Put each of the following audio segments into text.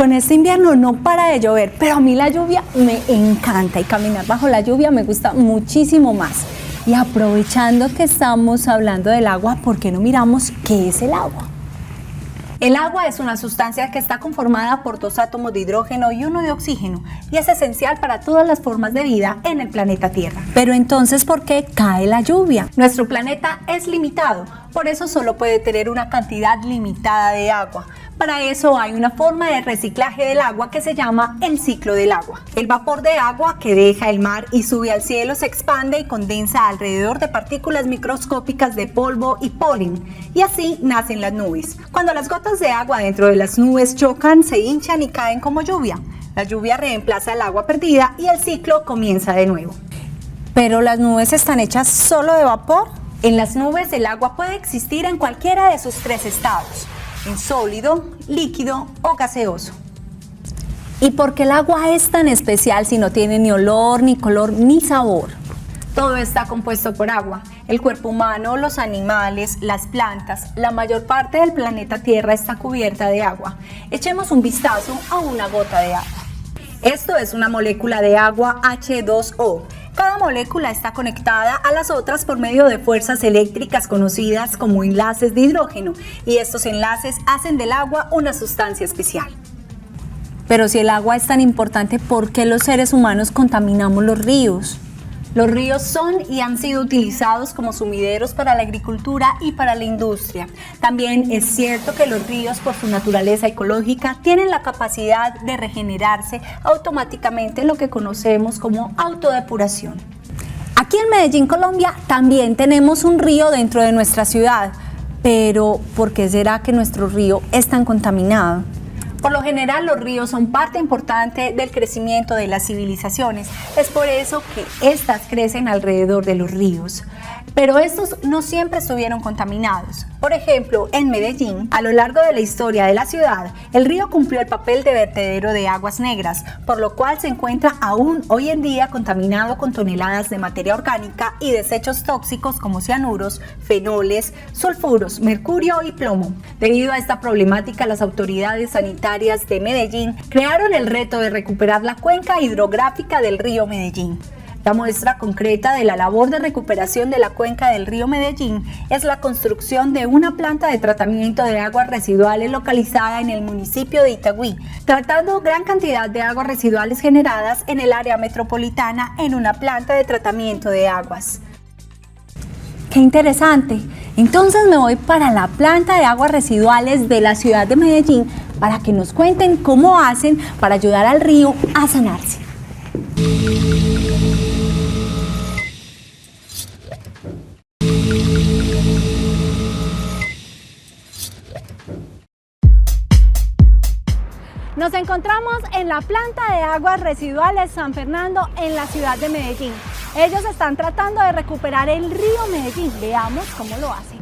Con este invierno no para de llover, pero a mí la lluvia me encanta y caminar bajo la lluvia me gusta muchísimo más. Y aprovechando que estamos hablando del agua, ¿por qué no miramos qué es el agua? El agua es una sustancia que está conformada por 2 átomos de hidrógeno y 1 de oxígeno y es esencial para todas las formas de vida en el planeta Tierra. Pero entonces, ¿por qué cae la lluvia? Nuestro planeta es limitado, por eso solo puede tener una cantidad limitada de agua. Para eso hay una forma de reciclaje del agua que se llama el ciclo del agua. El vapor de agua que deja el mar y sube al cielo se expande y condensa alrededor de partículas microscópicas de polvo y polen, y así nacen las nubes. Cuando las gotas de agua dentro de las nubes chocan, se hinchan y caen como lluvia. La lluvia reemplaza el agua perdida y el ciclo comienza de nuevo. ¿Pero las nubes están hechas solo de vapor? En las nubes el agua puede existir en cualquiera de sus 3 estados. En sólido, líquido o gaseoso. ¿Y por qué el agua es tan especial si no tiene ni olor, ni color, ni sabor? Todo está compuesto por agua. El cuerpo humano, los animales, las plantas, la mayor parte del planeta Tierra está cubierta de agua. Echemos un vistazo a una gota de agua. Esto es una molécula de agua H2O. Cada molécula está conectada a las otras por medio de fuerzas eléctricas conocidas como enlaces de hidrógeno, y estos enlaces hacen del agua una sustancia especial. Pero si el agua es tan importante, ¿por qué los seres humanos contaminamos los ríos? Los ríos son y han sido utilizados como sumideros para la agricultura y para la industria. También es cierto que los ríos, por su naturaleza ecológica, tienen la capacidad de regenerarse automáticamente, lo que conocemos como autodepuración. Aquí en Medellín, Colombia, también tenemos un río dentro de nuestra ciudad. Pero, ¿por qué será que nuestro río es tan contaminado? Por lo general, los ríos son parte importante del crecimiento de las civilizaciones. Es por eso que estas crecen alrededor de los ríos. Pero estos no siempre estuvieron contaminados. Por ejemplo, en Medellín, a lo largo de la historia de la ciudad, el río cumplió el papel de vertedero de aguas negras, por lo cual se encuentra aún hoy en día contaminado con toneladas de materia orgánica y desechos tóxicos como cianuros, fenoles, sulfuros, mercurio y plomo. Debido a esta problemática, las autoridades sanitarias de Medellín crearon el reto de recuperar la cuenca hidrográfica del río Medellín. La muestra concreta de la labor de recuperación de la cuenca del río Medellín es la construcción de una planta de tratamiento de aguas residuales localizada en el municipio de Itagüí, tratando gran cantidad de aguas residuales generadas en el área metropolitana en una planta de tratamiento de aguas. ¡Qué interesante! Entonces me voy para la planta de aguas residuales de la ciudad de Medellín para que nos cuenten cómo hacen para ayudar al río a sanarse. Nos encontramos en la planta de aguas residuales San Fernando en la ciudad de Medellín. Ellos están tratando de recuperar el río Medellín. Veamos cómo lo hacen.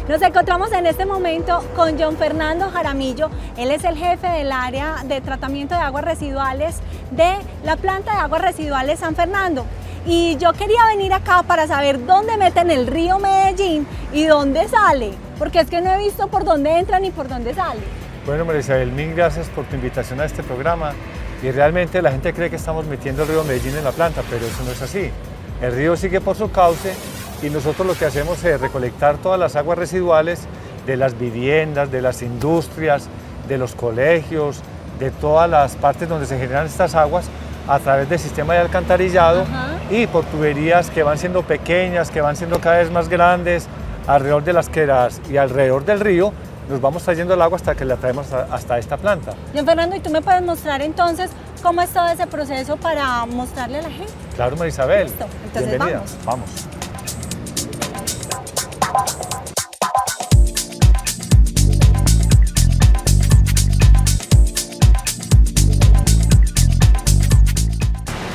Nos encontramos en este momento con John Fernando Jaramillo. Él es el jefe del área de tratamiento de aguas residuales de la planta de aguas residuales San Fernando. Y yo quería venir acá para saber dónde meten el río Medellín y dónde sale, porque es que no he visto por dónde entra ni por dónde sale. Bueno, María Isabel, mil gracias por tu invitación a este programa. Y realmente la gente cree que estamos metiendo el río Medellín en la planta, pero eso no es así. El río sigue por su cauce y nosotros lo que hacemos es recolectar todas las aguas residuales de las viviendas, de las industrias, de los colegios, de todas las partes donde se generan estas aguas a través del sistema de alcantarillado. Y por tuberías que van siendo pequeñas, que van siendo cada vez más grandes, alrededor de las quebradas y alrededor del río, nos vamos trayendo el agua hasta que la traemos hasta esta planta. John Fernando, ¿y tú me puedes mostrar entonces cómo es todo ese proceso para mostrarle a la gente? Claro, María Isabel. Listo, entonces bienvenida. Vamos.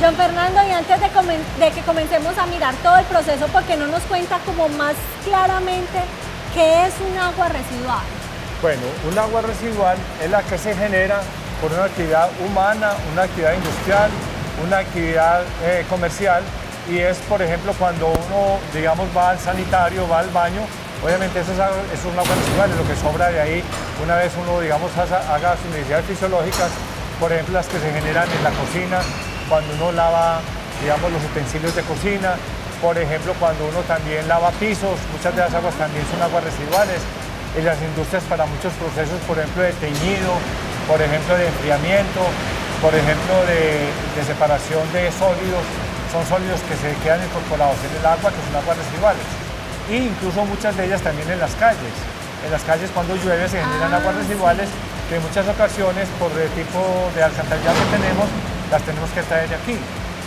John Fernando, y antes de que comencemos a mirar todo el proceso, ¿por qué no nos cuenta como más claramente qué es un agua residual? Bueno, un agua residual es la que se genera por una actividad humana, una actividad industrial, una actividad comercial, y es, por ejemplo, cuando uno, digamos, va al sanitario, va al baño Obviamente eso son aguas residuales, lo que sobra de ahí, una vez uno, digamos, haga sus necesidades fisiológicas, por ejemplo, las que se generan en la cocina, cuando uno lava, digamos, los utensilios de cocina, por ejemplo, cuando uno también lava pisos, muchas de las aguas también son aguas residuales. En las industrias para muchos procesos, por ejemplo, de teñido, por ejemplo, de enfriamiento, por ejemplo, de separación de sólidos, son sólidos que se quedan incorporados en el agua, que son aguas residuales. E incluso muchas de ellas también en las calles. En las calles cuando llueve se generan aguas residuales que en muchas ocasiones, por el tipo de alcantarillado que tenemos, las tenemos que traer de aquí.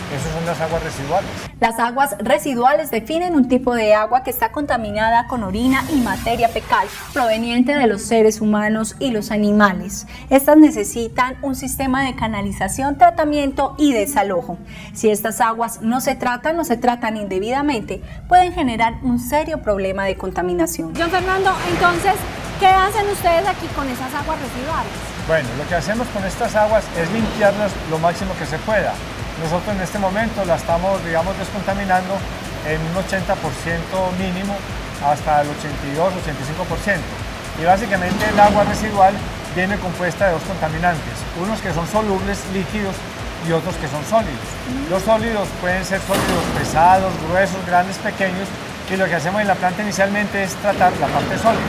Esas son las aguas residuales. Las aguas residuales definen un tipo de agua que está contaminada con orina y materia fecal proveniente de los seres humanos y los animales. Estas necesitan un sistema de canalización, tratamiento y desalojo. Si estas aguas no se tratan indebidamente, pueden generar un serio problema de contaminación. John Fernando, entonces, ¿qué hacen ustedes aquí con esas aguas residuales? Bueno, lo que hacemos con estas aguas es limpiarlas lo máximo que se pueda. Nosotros en este momento la estamos, digamos, descontaminando en un 80% mínimo hasta el 82-85%. Y básicamente el agua residual viene compuesta de dos contaminantes, unos que son solubles, líquidos, y otros que son sólidos. Los sólidos pueden ser sólidos pesados, gruesos, grandes, pequeños, y lo que hacemos en la planta inicialmente es tratar la parte sólida.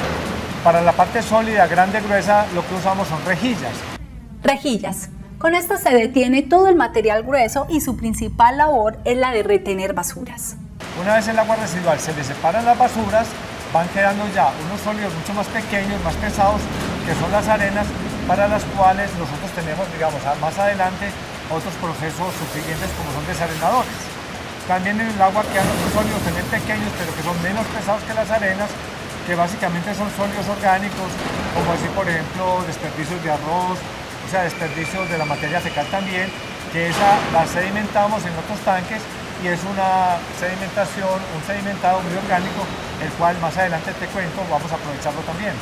Para la parte sólida, grande, gruesa, lo que usamos son rejillas. Rejillas. Con esto se detiene todo el material grueso y su principal labor es la de retener basuras. Una vez el agua residual se le separan las basuras, van quedando ya unos sólidos mucho más pequeños, más pesados, que son las arenas, para las cuales nosotros tenemos, digamos, más adelante otros procesos subsiguientes como son desarenadores. También en el agua quedan otros sólidos también pequeños, pero que son menos pesados que las arenas, que básicamente son sólidos orgánicos, como así, por ejemplo, desperdicios de arroz, o sea, desperdicios de la materia fecal también, que esa la sedimentamos en otros tanques y es una sedimentación, un sedimentado muy orgánico, el cual más adelante te cuento, vamos a aprovecharlo también.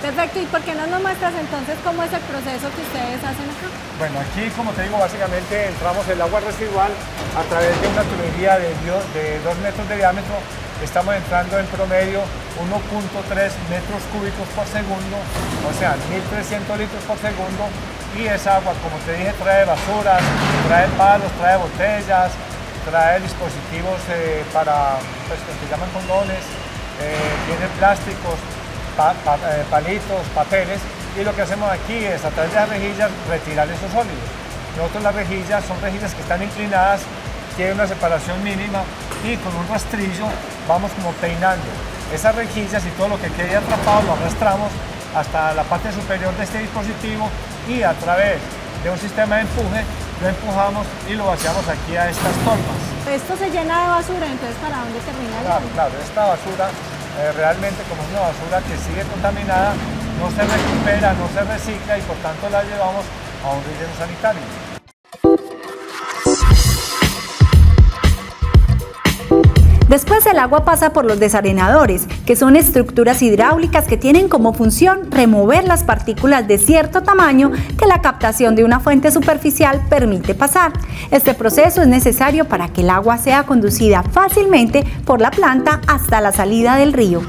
Perfecto, ¿y por qué no nos muestras entonces cómo es el proceso que ustedes hacen acá? Bueno, aquí, como te digo, básicamente entramos el agua residual a través de una tubería de 2 metros de diámetro. Estamos entrando en promedio 1.3 metros cúbicos por segundo, o sea, 1.300 litros por segundo. Y esa agua, como te dije, trae basuras, trae palos, trae botellas, trae dispositivos para, pues, que se llaman condones, tiene plásticos, palitos, papeles, y lo que hacemos aquí es, a través de las rejillas, retirar esos sólidos. Nosotros las rejillas son rejillas que están inclinadas, tienen una separación mínima, y con un rastrillo vamos como peinando esas rejillas y todo lo que quede atrapado lo arrastramos hasta la parte superior de este dispositivo y a través de un sistema de empuje lo empujamos y lo vaciamos aquí a estas tolvas. Esto se llena de basura, entonces ¿para dónde termina el agua? Claro, esta basura realmente, como es una basura que sigue contaminada, no se recupera, no se recicla y por tanto la llevamos a un relleno sanitario. Después el agua pasa por los desarenadores, que son estructuras hidráulicas que tienen como función remover las partículas de cierto tamaño que la captación de una fuente superficial permite pasar. Este proceso es necesario para que el agua sea conducida fácilmente por la planta hasta la salida del río.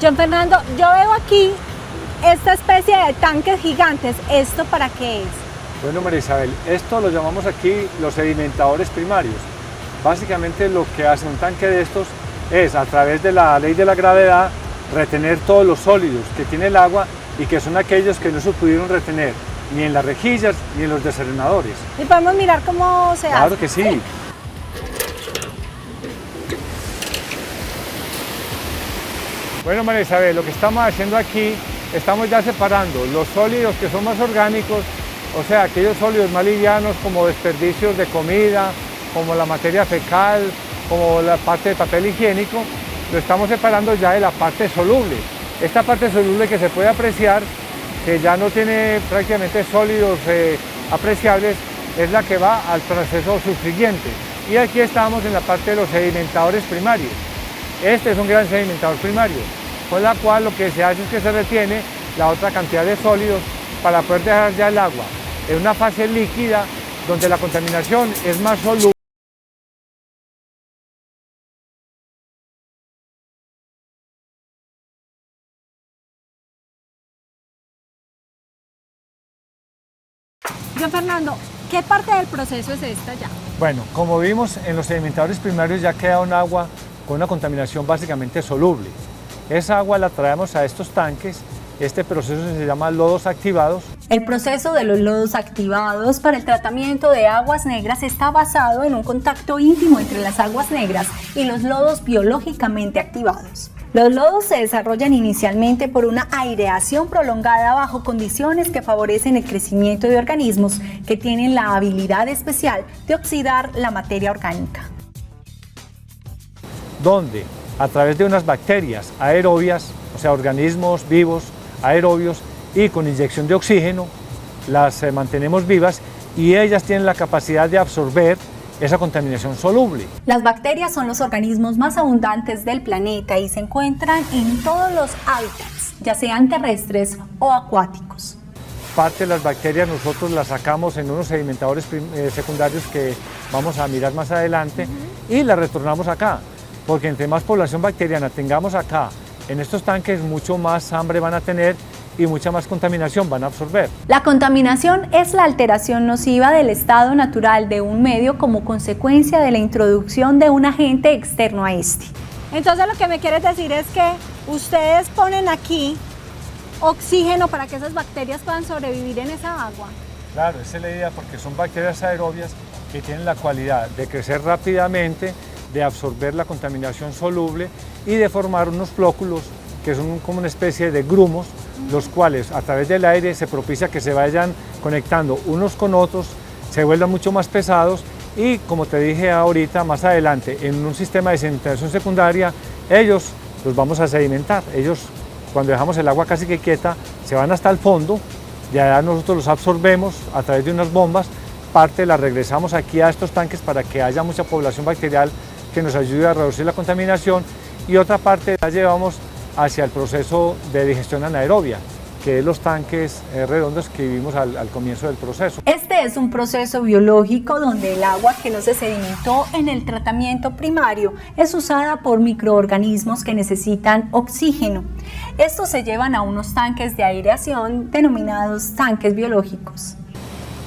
John Fernando, yo veo aquí esta especie de tanques gigantes. ¿Esto para qué es? Bueno, María Isabel, esto lo llamamos aquí los sedimentadores primarios. Básicamente lo que hace un tanque de estos es, a través de la ley de la gravedad, retener todos los sólidos que tiene el agua y que son aquellos que no se pudieron retener ni en las rejillas ni en los desarenadores. ¿Y podemos mirar cómo se hace? Claro que sí. Bueno, María Isabel, lo que estamos haciendo aquí, estamos ya separando los sólidos que son más orgánicos, o sea, aquellos sólidos más livianos como desperdicios de comida, como la materia fecal, como la parte de papel higiénico, lo estamos separando ya de la parte soluble. Esta parte soluble que se puede apreciar, que ya no tiene prácticamente sólidos apreciables, es la que va al proceso subsiguiente. Y aquí estamos en la parte de los sedimentadores primarios. Este es un gran sedimentador primario, con la cual lo que se hace es que se retiene la otra cantidad de sólidos para poder dejar ya el agua en una fase líquida donde la contaminación es más soluble. John Fernando, ¿qué parte del proceso es esta ya? Bueno, como vimos en los sedimentadores primarios ya queda un agua con una contaminación básicamente soluble. Esa agua la traemos a estos tanques. Este proceso se llama lodos activados. El proceso de los lodos activados para el tratamiento de aguas negras está basado en un contacto íntimo entre las aguas negras y los lodos biológicamente activados. Los lodos se desarrollan inicialmente por una aireación prolongada bajo condiciones que favorecen el crecimiento de organismos que tienen la habilidad especial de oxidar la materia orgánica. Donde a través de unas bacterias aerobias, o sea, organismos vivos, aerobios, y con inyección de oxígeno, las mantenemos vivas y ellas tienen la capacidad de absorber esa contaminación soluble. Las bacterias son los organismos más abundantes del planeta y se encuentran en todos los hábitats, ya sean terrestres o acuáticos. Parte de las bacterias nosotros las sacamos en unos sedimentadores secundarios que vamos a mirar más adelante y las retornamos acá, porque entre más población bacteriana tengamos acá en estos tanques, mucho más hambre van a tener y mucha más contaminación van a absorber. La contaminación es la alteración nociva del estado natural de un medio como consecuencia de la introducción de un agente externo a este. Entonces lo que me quieres decir es que ustedes ponen aquí oxígeno para que esas bacterias puedan sobrevivir en esa agua. Claro, esa es la idea, porque son bacterias aerobias que tienen la cualidad de crecer rápidamente, de absorber la contaminación soluble y de formar unos flóculos que son como una especie de grumos, los cuales a través del aire se propicia que se vayan conectando unos con otros, se vuelvan mucho más pesados y, como te dije ahorita, más adelante, en un sistema de sedimentación secundaria, ellos los vamos a sedimentar. Ellos, cuando dejamos el agua casi que quieta, se van hasta el fondo, de allá nosotros los absorbemos a través de unas bombas, parte la regresamos aquí a estos tanques para que haya mucha población bacterial que nos ayude a reducir la contaminación, y otra parte la llevamos hacia el proceso de digestión anaerobia, que es los tanques redondos que vimos al comienzo del proceso. Este es un proceso biológico donde el agua que no se sedimentó en el tratamiento primario es usada por microorganismos que necesitan oxígeno. Estos se llevan a unos tanques de aireación denominados tanques biológicos.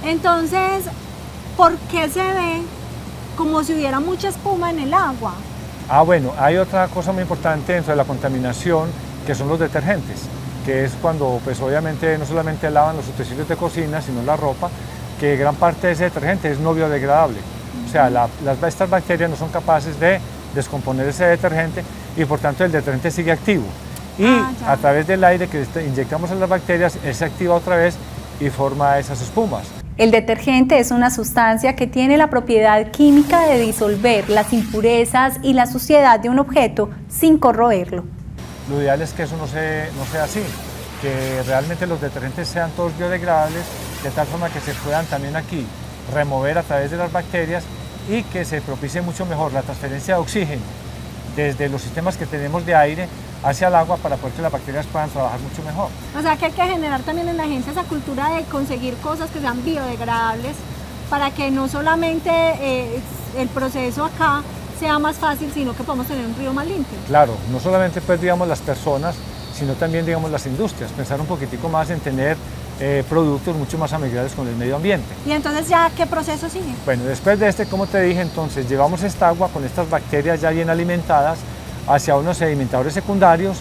Entonces, ¿por qué se ve como si hubiera mucha espuma en el agua? Bueno, hay otra cosa muy importante dentro de la contaminación, que son los detergentes, que es cuando, pues obviamente, no solamente lavan los utensilios de cocina, sino la ropa, que gran parte de ese detergente es no biodegradable. O sea, estas bacterias no son capaces de descomponer ese detergente y por tanto el detergente sigue activo. Y a través del aire que inyectamos a las bacterias, él se activa otra vez y forma esas espumas. El detergente es una sustancia que tiene la propiedad química de disolver las impurezas y la suciedad de un objeto sin corroerlo. Lo ideal es que eso no sea así, que realmente los detergentes sean todos biodegradables, de tal forma que se puedan también aquí remover a través de las bacterias y que se propicie mucho mejor la transferencia de oxígeno desde los sistemas que tenemos de aire hacia el agua para poder que las bacterias puedan trabajar mucho mejor. O sea que hay que generar también en la gente esa cultura de conseguir cosas que sean biodegradables para que no solamente el proceso acá sea más fácil, sino que podamos tener un río más limpio. Claro, no solamente pues digamos las personas, sino también digamos las industrias, pensar un poquitico más en tener productos mucho más amigables con el medio ambiente. ¿Y entonces ya qué proceso sigue? Bueno, después de como te dije, entonces llevamos esta agua con estas bacterias ya bien alimentadas hacia unos sedimentadores secundarios,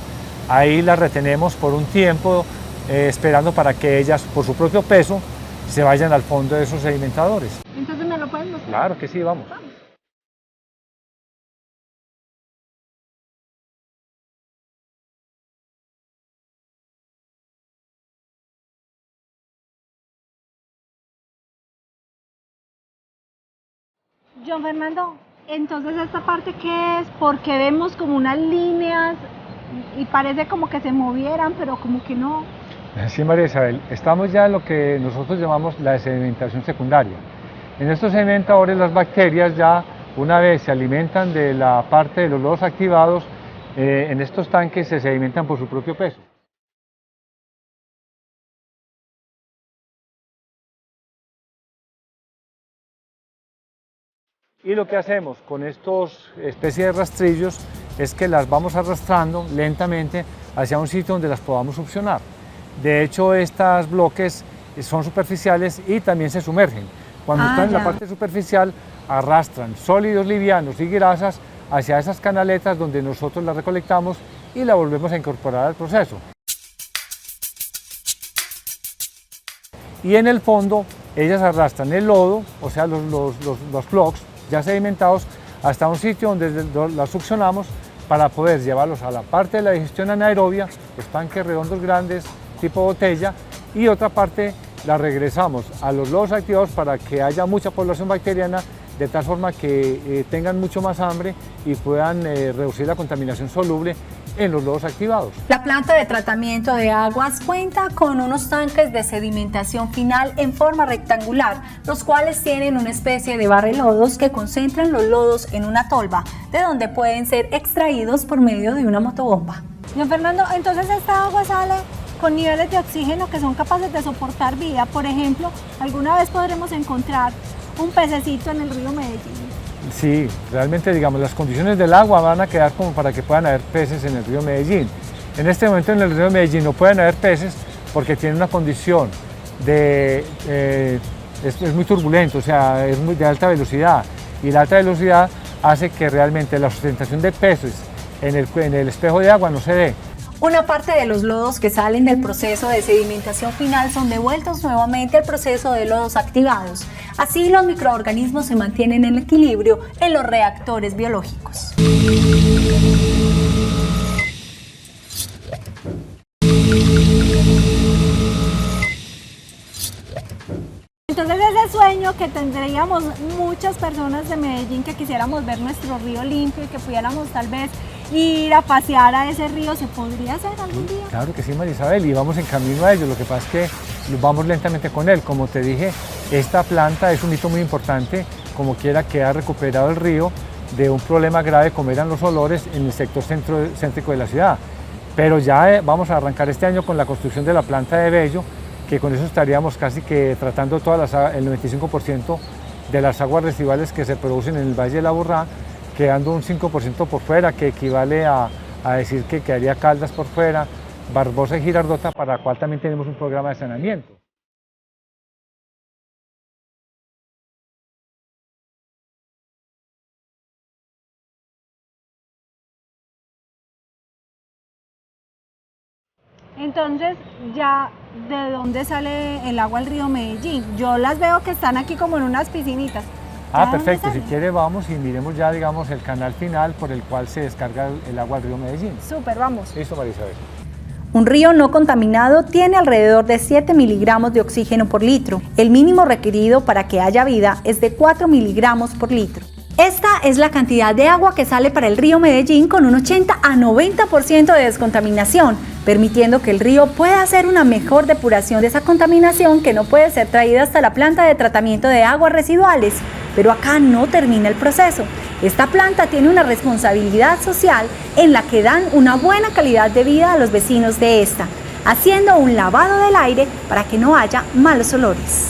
ahí las retenemos por un tiempo, esperando para que ellas, por su propio peso, se vayan al fondo de esos sedimentadores. Entonces, ¿me lo puedes mostrar? Claro que sí, vamos. John Fernando, entonces esta parte ¿qué es? Porque vemos como unas líneas y parece como que se movieran, pero como que no. Sí, María Isabel, estamos ya en lo que nosotros llamamos la sedimentación secundaria. En estos sedimentadores las bacterias ya una vez se alimentan de la parte de los lodos activados, en estos tanques se sedimentan por su propio peso. Y lo que hacemos con estos especies de rastrillos es que las vamos arrastrando lentamente hacia un sitio donde las podamos succionar. De hecho, estos bloques son superficiales y también se sumergen. Cuando están en la parte superficial, arrastran sólidos livianos y grasas hacia esas canaletas donde nosotros las recolectamos y la volvemos a incorporar al proceso. Y en el fondo, ellas arrastran el lodo, o sea, los flocks ya sedimentados, hasta un sitio donde las succionamos para poder llevarlos a la parte de la digestión anaerobia, los tanques redondos grandes, tipo botella, y otra parte la regresamos a los lodos activados para que haya mucha población bacteriana, de tal forma que tengan mucho más hambre y puedan reducir la contaminación soluble en los lodos activados. La planta de tratamiento de aguas cuenta con unos tanques de sedimentación final en forma rectangular, los cuales tienen una especie de barrelodos que concentran los lodos en una tolva, de donde pueden ser extraídos por medio de una motobomba. Don Fernando, entonces esta agua sale con niveles de oxígeno que son capaces de soportar vida. Por ejemplo, ¿alguna vez podremos encontrar un pececito en el río Medellín? Sí, realmente, digamos, las condiciones del agua van a quedar como para que puedan haber peces en el río Medellín. En este momento en el río Medellín no pueden haber peces porque tiene una condición de, es muy turbulento, o sea, es muy de alta velocidad, y la alta velocidad hace que realmente la sustentación de peces en el espejo de agua no se dé. Una parte de los lodos que salen del proceso de sedimentación final son devueltos nuevamente al proceso de lodos activados. Así los microorganismos se mantienen en equilibrio en los reactores biológicos. Entonces ese sueño que tendríamos muchas personas de Medellín, que quisiéramos ver nuestro río limpio y que pudiéramos tal vez ir a pasear a ese río, ¿se podría hacer algún día? Claro que sí, María Isabel, y vamos en camino a ello. Lo que pasa es que vamos lentamente con él. Como te dije, esta planta es un hito muy importante, como quiera que ha recuperado el río de un problema grave como eran los olores en el sector céntrico de la ciudad. Pero ya vamos a arrancar este año con la construcción de la planta de Bello, que con eso estaríamos casi que tratando el 95% de las aguas residuales que se producen en el Valle de la Aburrá, quedando un 5% por fuera, que equivale a decir que quedaría Caldas por fuera, Barbosa y Girardota, para la cual también tenemos un programa de saneamiento. Entonces, ya, ¿de dónde sale el agua al río Medellín? Yo las veo que están aquí como en unas piscinitas. Ah, perfecto. Si quiere vamos y miremos ya, digamos, el canal final por el cual se descarga el agua al río Medellín. Súper, vamos. Listo, María Isabel. Un río no contaminado tiene alrededor de 7 miligramos de oxígeno por litro. El mínimo requerido para que haya vida es de 4 miligramos por litro. Esta es la cantidad de agua que sale para el río Medellín con un 80 a 90% de descontaminación, permitiendo que el río pueda hacer una mejor depuración de esa contaminación que no puede ser traída hasta la planta de tratamiento de aguas residuales. Pero acá no termina el proceso. Esta planta tiene una responsabilidad social en la que dan una buena calidad de vida a los vecinos de esta, haciendo un lavado del aire para que no haya malos olores.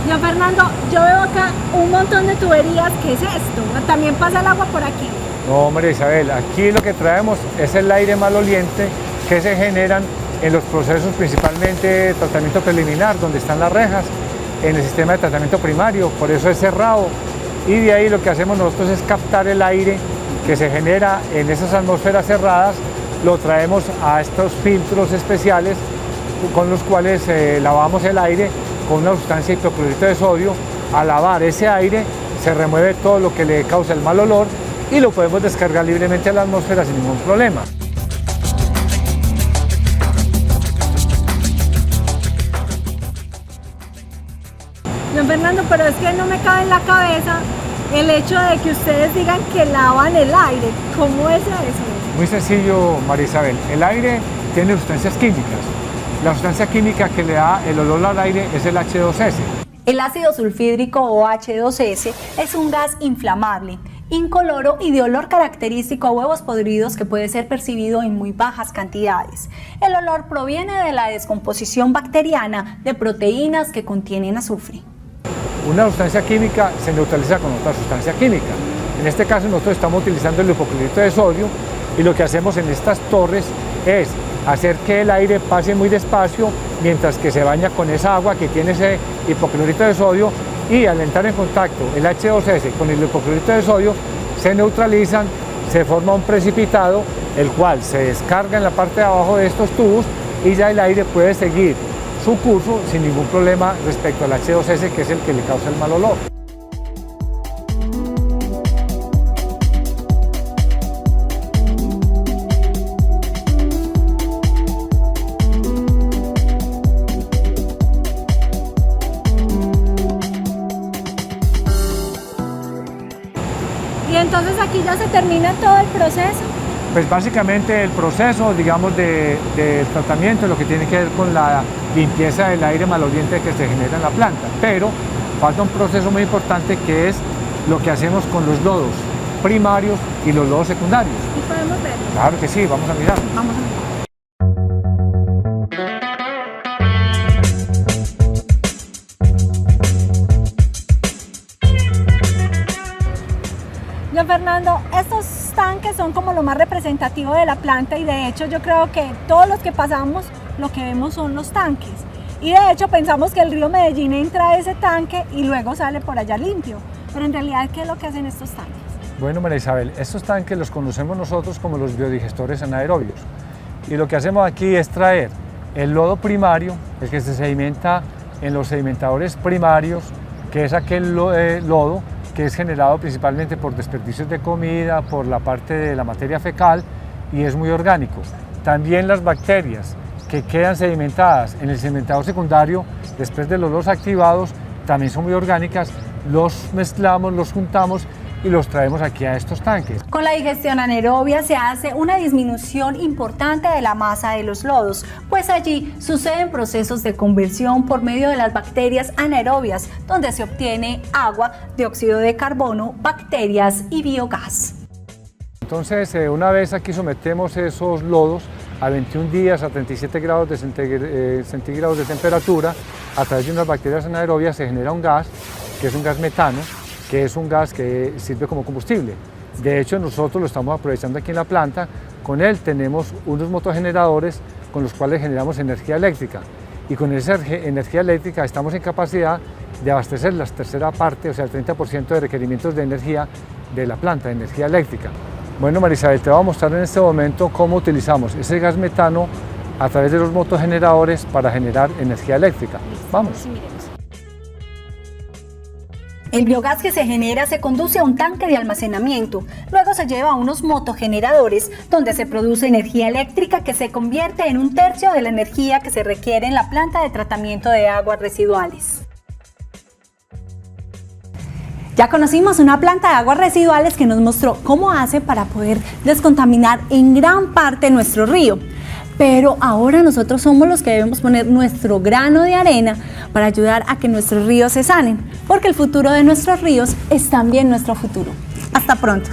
Don Fernando, yo veo acá un montón de tuberías. ¿Qué es esto? ¿También pasa el agua por aquí? No, María Isabel, aquí lo que traemos es el aire maloliente que se generan en los procesos principalmente de tratamiento preliminar, donde están las rejas, en el sistema de tratamiento primario, por eso es cerrado. Y de ahí lo que hacemos nosotros es captar el aire que se genera en esas atmósferas cerradas, lo traemos a estos filtros especiales con los cuales lavamos el aire con una sustancia hipoclorito de sodio. Al lavar ese aire se remueve todo lo que le causa el mal olor y lo podemos descargar libremente a la atmósfera sin ningún problema. Don Fernando, pero es que no me cabe en la cabeza el hecho de que ustedes digan que lavan el aire. ¿Cómo es eso? Muy sencillo, María Isabel. El aire tiene sustancias químicas. La sustancia química que le da el olor al aire es el H2S. El ácido sulfídrico o H2S es un gas inflamable, incoloro y de olor característico a huevos podridos que puede ser percibido en muy bajas cantidades. El olor proviene de la descomposición bacteriana de proteínas que contienen azufre. Una sustancia química se neutraliza con otra sustancia química. En este caso nosotros estamos utilizando el hipoclorito de sodio y lo que hacemos en estas torres es hacer que el aire pase muy despacio mientras que se baña con esa agua que tiene ese hipoclorito de sodio, y al entrar en contacto el H2S con el hipoclorito de sodio se neutralizan, se forma un precipitado el cual se descarga en la parte de abajo de estos tubos y ya el aire puede seguir su curso sin ningún problema respecto al H2S, que es el que le causa el mal olor. Y entonces aquí ya se termina todo el proceso. Pues básicamente el proceso, digamos, de tratamiento, lo que tiene que ver con la limpieza del aire maloliente que se genera en la planta, pero falta un proceso muy importante que es lo que hacemos con los lodos primarios y los lodos secundarios. ¿Y podemos verlo? Claro que sí, vamos a mirar. Vamos a mirar. Don Fernando, estos tanques son como lo más representativo de la planta y de hecho yo creo que todos los que pasamos lo que vemos son los tanques. Y de hecho pensamos que el río Medellín entra a ese tanque y luego sale por allá limpio. Pero en realidad, ¿qué es lo que hacen estos tanques? Bueno, María Isabel, estos tanques los conocemos nosotros como los biodigestores anaerobios. Y lo que hacemos aquí es traer el lodo primario, el que se sedimenta en los sedimentadores primarios, que es aquel lodo que es generado principalmente por desperdicios de comida, por la parte de la materia fecal, y es muy orgánico. También las bacterias que quedan sedimentadas en el sedimentador secundario después de los lodos activados también son muy orgánicas, los mezclamos, los juntamos y los traemos aquí a estos tanques. Con la digestión anaerobia se hace una disminución importante de la masa de los lodos, pues allí suceden procesos de conversión por medio de las bacterias anaerobias, donde se obtiene agua, dióxido de carbono, bacterias y biogás. Entonces, una vez aquí sometemos esos lodos a 21 días a 37 grados centígrados de temperatura, a través de unas bacterias anaerobias se genera un gas, que es un gas metano, que es un gas que sirve como combustible. De hecho, nosotros lo estamos aprovechando aquí en la planta. Con él tenemos unos motogeneradores con los cuales generamos energía eléctrica. Y con esa energía eléctrica estamos en capacidad de abastecer la tercera parte, o sea, el 30% de requerimientos de energía de la planta, de energía eléctrica. Bueno, María Isabel, te voy a mostrar en este momento cómo utilizamos ese gas metano a través de los motogeneradores para generar energía eléctrica. Vamos. El biogás que se genera se conduce a un tanque de almacenamiento, luego se lleva a unos motogeneradores donde se produce energía eléctrica que se convierte en 1/3 de la energía que se requiere en la planta de tratamiento de aguas residuales. Ya conocimos una planta de aguas residuales que nos mostró cómo hace para poder descontaminar en gran parte nuestro río. Pero ahora nosotros somos los que debemos poner nuestro grano de arena para ayudar a que nuestros ríos se sanen, porque el futuro de nuestros ríos es también nuestro futuro. Hasta pronto.